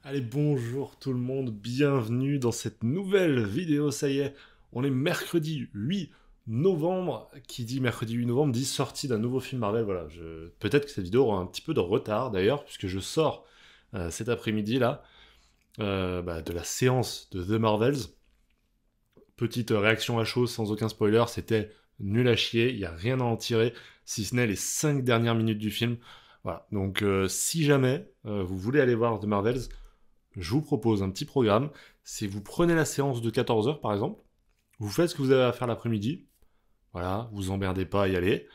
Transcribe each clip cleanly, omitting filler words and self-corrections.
Allez, bonjour tout le monde, bienvenue dans cette nouvelle vidéo, ça y est, on est mercredi 8 novembre, qui dit mercredi 8 novembre dit sortie d'un nouveau film Marvel, voilà, peut-être que cette vidéo aura un petit peu de retard d'ailleurs, puisque je sors cet après-midi là, de la séance de The Marvels. Petite réaction à chaud sans aucun spoiler, c'était nul à chier, il n'y a rien à en tirer, si ce n'est les 5 dernières minutes du film. Voilà, donc si jamais vous voulez aller voir The Marvels, je vous propose un petit programme. C'est vous prenez la séance de 14 heures par exemple, vous faites ce que vous avez à faire l'après-midi, voilà, vous emmerdez pas à y aller,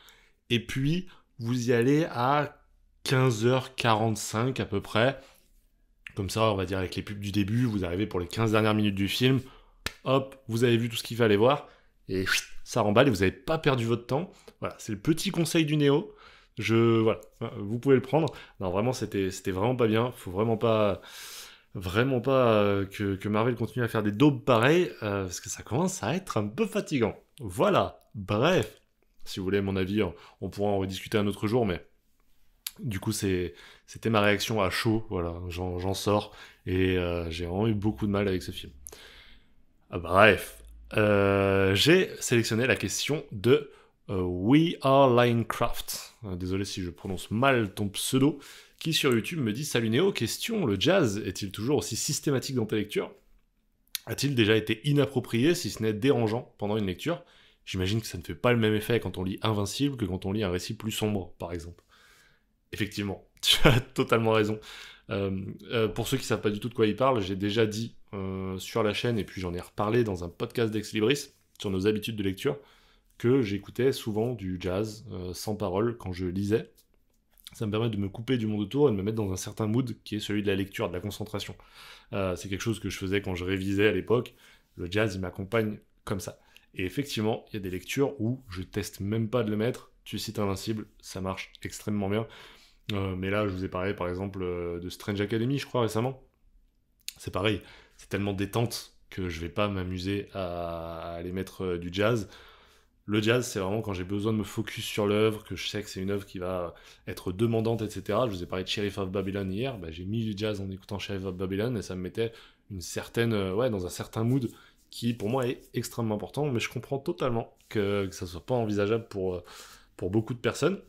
et puis vous y allez à 15h45 à peu près, comme ça on va dire avec les pubs du début, vous arrivez pour les 15 dernières minutes du film, hop, vous avez vu tout ce qu'il fallait voir, et ça remballe et vous n'avez pas perdu votre temps. Voilà, c'est le petit conseil du Néo. Voilà, vous pouvez le prendre. Non, vraiment, c'était vraiment pas bien. Faut vraiment pas que Marvel continue à faire des daubes pareils, parce que ça commence à être un peu fatigant. Voilà, bref. Si vous voulez mon avis, on pourra en rediscuter un autre jour, mais du coup, c'était ma réaction à chaud. Voilà, j'en sors, et j'ai vraiment eu beaucoup de mal avec ce film. Bref, j'ai sélectionné la question de We Are Linecraft. Désolé si je prononce mal ton pseudo, qui sur YouTube me dit Salut Néo, question, le jazz est-il toujours aussi systématique dans tes lectures? A-t-il déjà été inapproprié, si ce n'est dérangeant, pendant une lecture? J'imagine que ça ne fait pas le même effet quand on lit Invincible que quand on lit un récit plus sombre, par exemple. Effectivement, tu as totalement raison. Pour ceux qui savent pas du tout de quoi il parle, j'ai déjà dit sur la chaîne, et puis j'en ai reparlé dans un podcast d'Ex Libris, sur nos habitudes de lecture, que j'écoutais souvent du jazz sans parole quand je lisais. Ça me permet de me couper du monde autour et de me mettre dans un certain mood qui est celui de la lecture, de la concentration. C'est quelque chose que je faisais quand je révisais à l'époque. Le jazz, il m'accompagne comme ça. Et effectivement, il y a des lectures où je teste même pas de le mettre. Tu cites Invincible, ça marche extrêmement bien. Mais là, je vous ai parlé par exemple de Strange Academy, je crois, récemment. C'est pareil, c'est tellement détente que je vais pas m'amuser à aller mettre du jazz. Le jazz, c'est vraiment quand j'ai besoin de me focus sur l'œuvre, que je sais que c'est une œuvre qui va être demandante, etc. Je vous ai parlé de Sheriff of Babylon hier, bah, j'ai mis du jazz en écoutant Sheriff of Babylon et ça me mettait une certaine, ouais, dans un certain mood qui pour moi est extrêmement important, mais je comprends totalement que ça soit pas envisageable pour beaucoup de personnes.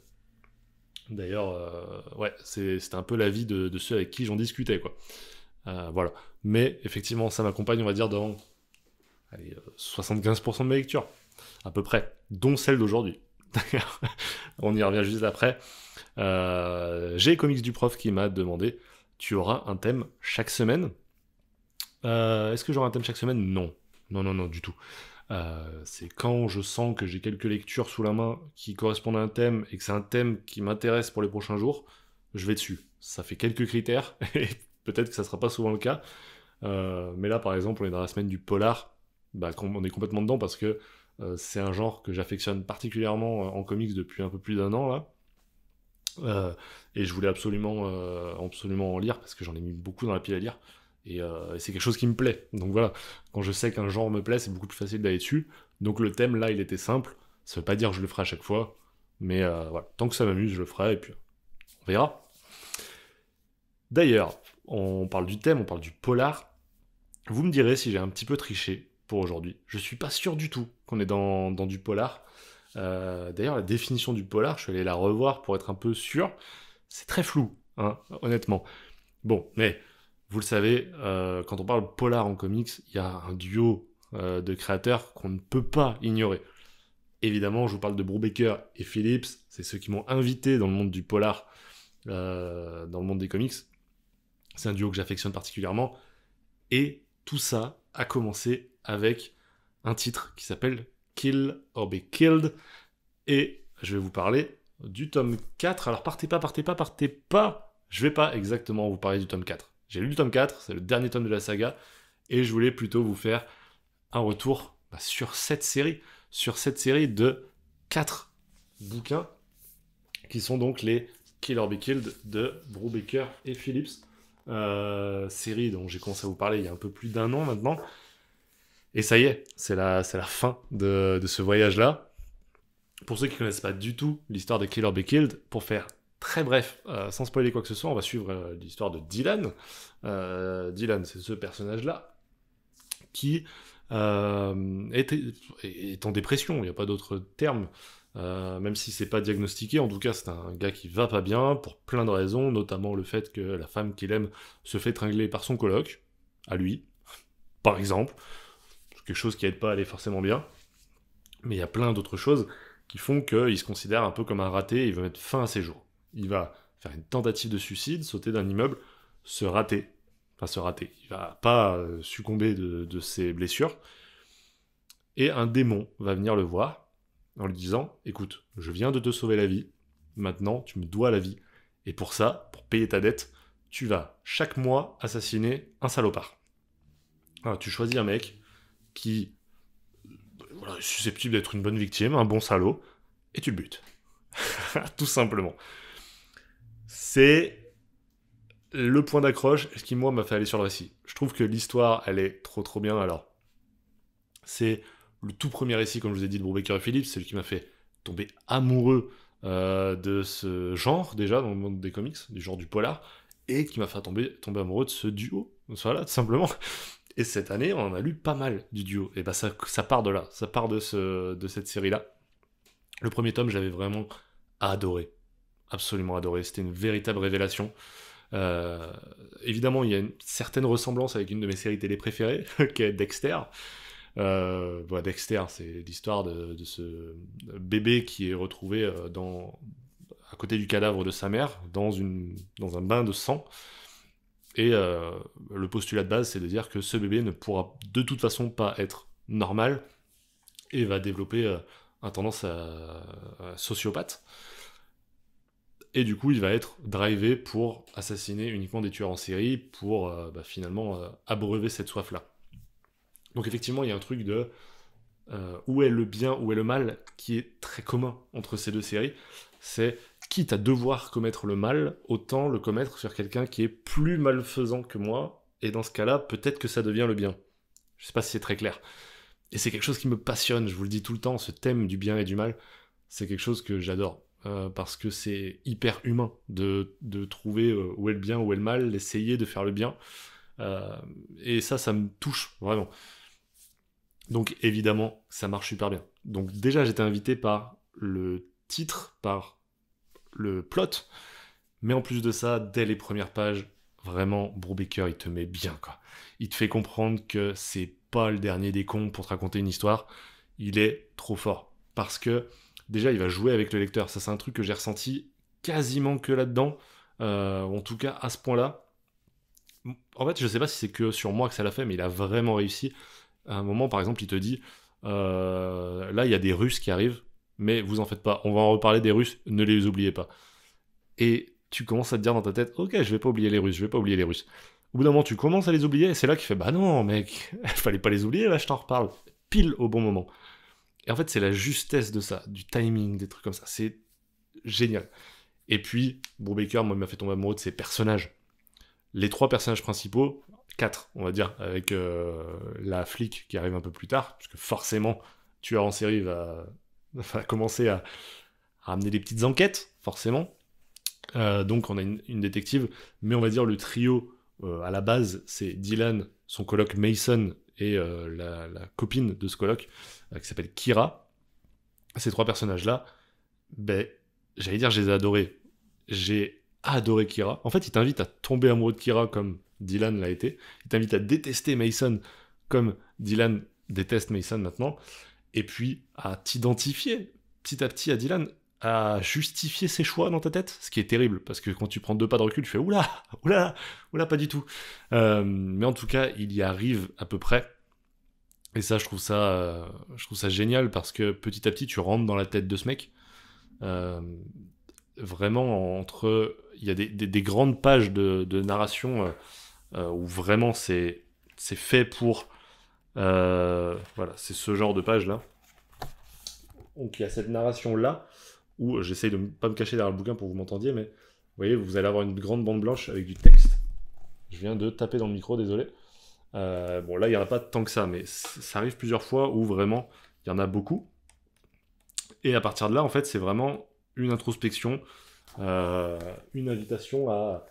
D'ailleurs, ouais, c'était un peu l'avis de ceux avec qui j'en discutais, quoi. Voilà. Mais effectivement, ça m'accompagne, on va dire, dans allez, 75% de mes lectures, à peu près, dont celle d'aujourd'hui. D'ailleurs, on y revient juste après. J'ai Comics du Prof qui m'a demandé tu auras un thème chaque semaine? Est-ce que j'aurai un thème chaque semaine? Non. Non, non, non, du tout. C'est quand je sens que j'ai quelques lectures sous la main qui correspondent à un thème et que c'est un thème qui m'intéresse pour les prochains jours, je vais dessus. Ça fait quelques critères et peut-être que ça sera pas souvent le cas. Mais là, par exemple, on est dans la semaine du polar. Bah, on est complètement dedans parce que c'est un genre que j'affectionne particulièrement en comics depuis un peu plus d'1 an là. Et je voulais absolument en lire parce que j'en ai mis beaucoup dans la pile à lire. Et c'est quelque chose qui me plaît. Donc voilà, quand je sais qu'un genre me plaît, c'est beaucoup plus facile d'aller dessus. Donc le thème là, il était simple. Ça veut pas dire que je le ferai à chaque fois. Mais voilà, tant que ça m'amuse, je le ferai et puis on verra. D'ailleurs, on parle du thème, on parle du polar. Vous me direz si j'ai un petit peu triché pour aujourd'hui. Je suis pas sûr du tout qu'on est dans du polar. D'ailleurs, la définition du polar, je suis allé la revoir pour être un peu sûr. C'est très flou, hein, honnêtement. Bon, mais vous le savez, quand on parle polar en comics, il y a un duo de créateurs qu'on ne peut pas ignorer. Évidemment, je vous parle de Brubaker et Phillips, c'est ceux qui m'ont invité dans le monde du polar, dans le monde des comics. C'est un duo que j'affectionne particulièrement. Et tout ça a commencé avec un titre qui s'appelle Kill or Be Killed. Et je vais vous parler du tome 4. Alors partez pas, partez pas, partez pas. Je vais pas exactement vous parler du tome 4. J'ai lu le tome 4, c'est le dernier tome de la saga. Et je voulais plutôt vous faire un retour sur cette série. Sur cette série de 4 bouquins qui sont donc les Kill or Be Killed de Brubaker et Phillips. Série dont j'ai commencé à vous parler il y a un peu plus d'1 an maintenant. Et ça y est, c'est la fin de ce voyage-là. Pour ceux qui ne connaissent pas du tout l'histoire de Kill or Be Killed, pour faire très bref, sans spoiler quoi que ce soit, on va suivre l'histoire de Dylan. Dylan, c'est ce personnage-là qui est en dépression, il n'y a pas d'autre terme. Même si c'est pas diagnostiqué, en tout cas c'est un gars qui va pas bien pour plein de raisons, notamment le fait que la femme qu'il aime se fait tringler par son coloc, à lui, par exemple. C'est quelque chose qui aide pas à aller forcément bien. Mais il y a plein d'autres choses qui font qu'il se considère un peu comme un raté et il veut mettre fin à ses jours. Il va faire une tentative de suicide, sauter d'un immeuble, se rater. Enfin, se rater. Il va pas succomber de ses blessures. Et un démon va venir le voir en lui disant « Écoute, je viens de te sauver la vie, maintenant tu me dois la vie. Et pour ça, pour payer ta dette, tu vas chaque mois assassiner un salopard. » Alors, tu choisis un mec qui voilà, est susceptible d'être une bonne victime, un bon salaud, et tu le butes. Tout simplement. C'est le point d'accroche, ce qui, moi, m'a fait aller sur le récit. Je trouve que l'histoire, elle est trop bien. Alors, c'est le tout premier récit, comme je vous ai dit, de Brubaker et Phillips, c'est celui qui m'a fait tomber amoureux de ce genre, déjà, dans le monde des comics, du genre du polar, et qui m'a fait tomber amoureux de ce duo. Voilà, tout simplement. Et cette année, on en a lu pas mal du duo. Et bah ça part de là, ça part de cette série-là. Le premier tome, j'avais vraiment adoré. Absolument adoré. C'était une véritable révélation. Évidemment, il y a une certaine ressemblance avec une de mes séries télé préférées, qui est Dexter. Dexter, c'est l'histoire de ce bébé qui est retrouvé à côté du cadavre de sa mère, dans un bain de sang. Et le postulat de base, c'est de dire que ce bébé ne pourra de toute façon pas être normal et va développer une tendance à sociopathe. Et du coup, il va être drivé pour assassiner uniquement des tueurs en série pour finalement abreuver cette soif-là. Donc effectivement, il y a un truc de où est le bien, où est le mal, qui est très commun entre ces deux séries. C'est quitte à devoir commettre le mal, autant le commettre sur quelqu'un qui est plus malfaisant que moi, et dans ce cas-là, peut-être que ça devient le bien. Je sais pas si c'est très clair. Et c'est quelque chose qui me passionne, je vous le dis tout le temps, ce thème du bien et du mal, c'est quelque chose que j'adore. Parce que c'est hyper humain de trouver où est le bien, où est le mal, d'essayer de faire le bien. Et ça me touche, vraiment. Donc évidemment, ça marche super bien. Donc déjà, j'étais invité par le titre, par le plot, mais en plus de ça, dès les premières pages, vraiment, Brubaker, il te met bien, quoi. Il te fait comprendre que c'est pas le dernier des cons pour te raconter une histoire, il est trop fort. Parce que, déjà, il va jouer avec le lecteur. Ça, c'est un truc que j'ai ressenti quasiment que là-dedans, en tout cas à ce point-là. En fait, je sais pas si c'est que sur moi que ça l'a fait, mais il a vraiment réussi. À un moment, par exemple, il te dit là, il y a des Russes qui arrivent, mais vous en faites pas, on va en reparler des Russes, ne les oubliez pas. Et tu commences à te dire dans ta tête ok, je vais pas oublier les Russes, je vais pas oublier les Russes. Au bout d'un moment, tu commences à les oublier, et c'est là qu'il fait bah non, mec, il fallait pas les oublier, là, je t'en reparle. Pile au bon moment. Et en fait, c'est la justesse de ça, du timing, des trucs comme ça. C'est génial. Et puis, Brubaker, moi, il m'a fait tomber amoureux de ses personnages. Les 3 personnages principaux, 4, on va dire, avec la flic qui arrive un peu plus tard, parce que forcément, tueur en série va commencer à amener des petites enquêtes, forcément. Donc on a une détective, mais on va dire le trio, à la base, c'est Dylan, son coloc Mason, et la copine de ce coloc, qui s'appelle Kira. Ces 3 personnages-là, j'allais dire, je les ai adorés. J'ai adoré Kira. En fait, il t'invite à tomber amoureux de Kira comme Dylan l'a été. Il t'invite à détester Mason comme Dylan déteste Mason maintenant. Et puis à t'identifier petit à petit à Dylan, à justifier ses choix dans ta tête, ce qui est terrible, parce que quand tu prends 2 pas de recul, tu fais oula, pas du tout. Mais en tout cas, il y arrive à peu près. Et ça, je trouve ça génial, parce que petit à petit, tu rentres dans la tête de ce mec. Vraiment, il y a des grandes pages de narration où vraiment c'est fait pour... voilà, c'est ce genre de page là. Donc il y a cette narration là où j'essaye de ne pas me cacher derrière le bouquin pour que vous m'entendiez, mais vous voyez, vous allez avoir une grande bande blanche avec du texte. Je viens de taper dans le micro, désolé. Bon, là il n'y en a pas tant que ça, mais ça arrive plusieurs fois où vraiment il y en a beaucoup. Et à partir de là, en fait, c'est vraiment une introspection Une invitation à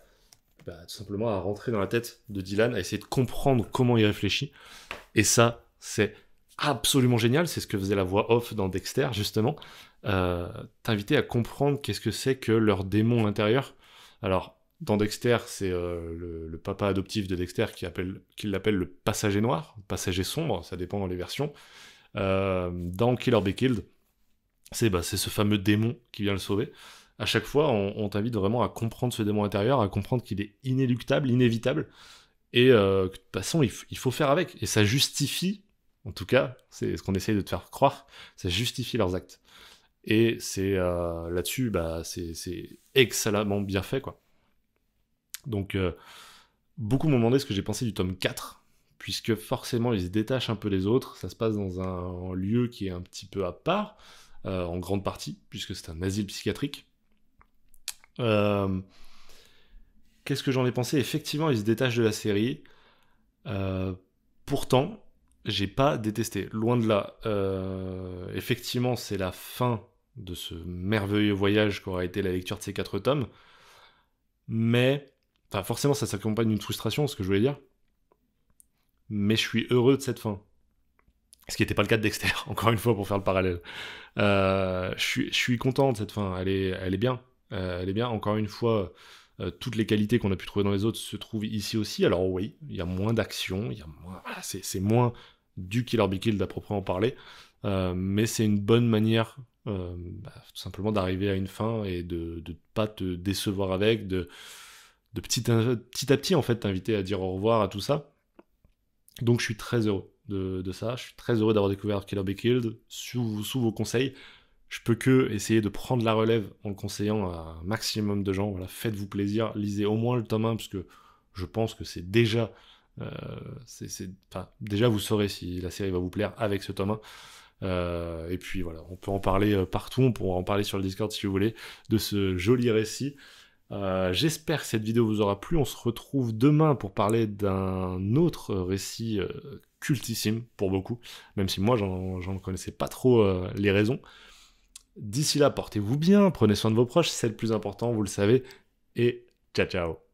tout simplement à rentrer dans la tête de Dylan, à essayer de comprendre comment il réfléchit. Et ça, c'est absolument génial. C'est ce que faisait la voix off dans Dexter, justement. T'inviter à comprendre qu'est-ce que c'est que leur démon intérieur. Alors, dans Dexter, c'est le papa adoptif de Dexter qui l'appelle le passager noir, le passager sombre, ça dépend dans les versions. Dans Kill or Be Killed, c'est ce fameux démon qui vient le sauver. À chaque fois, on t'invite vraiment à comprendre ce démon intérieur, à comprendre qu'il est inéluctable, inévitable, et que de toute façon, il faut faire avec. Et ça justifie, en tout cas, c'est ce qu'on essaye de te faire croire, ça justifie leurs actes. Et c'est là-dessus, c'est excellemment bien fait, quoi. Donc, beaucoup m'ont demandé ce que j'ai pensé du tome 4, puisque forcément, il se détache un peu des autres. Ça se passe dans un lieu qui est un petit peu à part, en grande partie, puisque c'est un asile psychiatrique. Qu'est-ce que j'en ai pensé? Effectivement, il se détache de la série. Pourtant, j'ai pas détesté. Loin de là. Effectivement, c'est la fin de ce merveilleux voyage qu'aura été la lecture de ces 4 tomes. Mais, enfin, forcément, ça s'accompagne d'une frustration, ce que je voulais dire. Mais je suis heureux de cette fin. Ce qui n'était pas le cas de Dexter, encore une fois, pour faire le parallèle. Je suis content de cette fin. Elle est bien. Elle est bien. Encore une fois, toutes les qualités qu'on a pu trouver dans les autres se trouvent ici aussi. Alors oui, il y a moins d'action, voilà, c'est moins du Kill or Be Killed à proprement parler, mais c'est une bonne manière, tout simplement d'arriver à une fin et de ne pas te décevoir avec, de petit à petit en fait t'inviter à dire au revoir à tout ça. Donc je suis très heureux de ça. Je suis très heureux d'avoir découvert Kill or Be Killed sous vos conseils. Je peux que essayer de prendre la relève en le conseillant à un maximum de gens. Voilà, faites-vous plaisir, lisez au moins le tome 1, parce que je pense que c'est déjà... déjà, vous saurez si la série va vous plaire avec ce tome 1. Et puis voilà, on peut en parler partout, on pourra en parler sur le Discord si vous voulez, de ce joli récit. J'espère que cette vidéo vous aura plu. On se retrouve demain pour parler d'un autre récit cultissime pour beaucoup, même si moi j'en connaissais pas trop les raisons. D'ici là, portez-vous bien, prenez soin de vos proches, c'est le plus important, vous le savez, et ciao ciao.